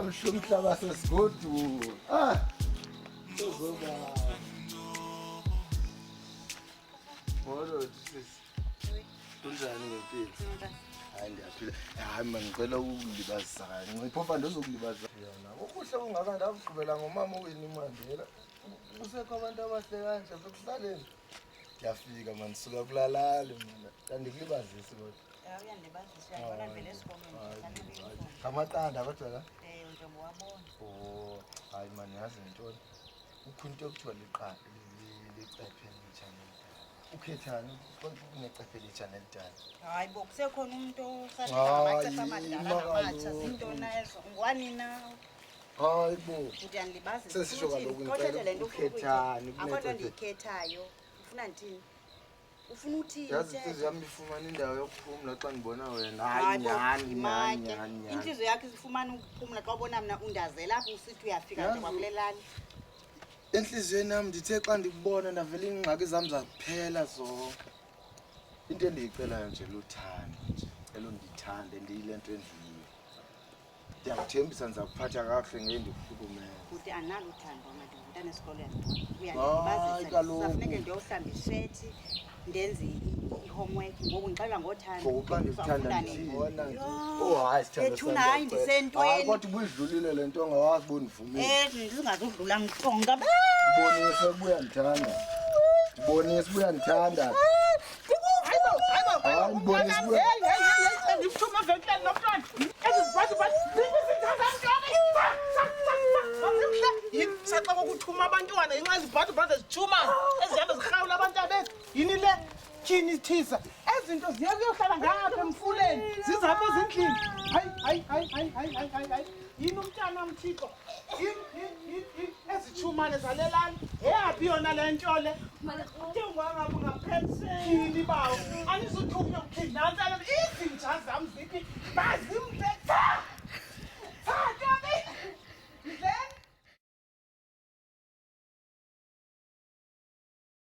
ngisho umhlaba sesigodu. Uzoba. Molo sisi. Kunjani ngempilo? Hayi ndiyaphila. Hayi man ngicela ukulibazisa kancipho Uthando uzokulibaza yona. Ukuhle ungaka ndakugqibela ngomama wenu iMandela. Usekho abantu abahle kanje sokuhlaleni. Ngiyafika man suka kulalale mina. Kandikulibazisi kodwa. Ya uyandibazisa uyabona vele esikolweni. Kamaqanda kodwa la? Njengoba wabona. Oh, hayi man yazi intoni. Ukhunto ekuthiwa liqala licephe lechannel. Ukhethani kunecephe lechannel dala. Hayi bo kusekhona umuntu osalisa amacephe amadala amatsha zintoni ezo. Ngwani na? Hayi bo. Ndiyandibazisa. Sesisho kaloku ngicela le nto ukhethani akho ndiyikhethayo. Ufuna ndithini? Ufuna uthini? Yazi inhliziyo yami ifumana indawo yokuphumula xa ngibona wena. Hayi nyani. Inhliziyo yakho ifumana ukuphumula xa ubona mina undazela apho usithi uyafika nje kwakulelani. Enhliziyweni yami ndithe xa ndikubona ndavela ingxaki zami zaphela zonke. Into endiyicelayo nje luthando nje. Elo ndithande ndiyile nto endliyo. Ndiyakuthembisa ndizakuphatha kakuhle ngeke ndikuhlukumeze. Uthi analo uthando manje umntana esikolweni. Uyandibazisa. Kufanele ndiyohlamba ishethi ndenze i-homework ngoku ngixela ngothando. Ngokuba ndikuthanda ndibona nje. Oh hayi sithando. Ethuna hayi ndisentweni. Hayi kodwa ubuyidlulile le nto ngawazi bonivumile. Ndingazudlula ngiqonga. Bonisa ubuya ndithanda. Bonisa ubuya ndithanda. Hayi bonisa ubuya. Ngikuthuma venkeni nomntwana. Eziziphathu saxa kokuthuma abantwana inxa izibhathu baze zithuma ezihambe zirhawula abantu abethu yini le tyhini ithiza ezinto ziyokuyohlala ngapha emfuleni zizapho ezindlini hayi yini umntana mthixo ezithumane zalelani yeyaphi yona le nto le utengwangapho ngapheliseni bawo anizuthunywa ukhindantsala izinja zam zithi bazimhle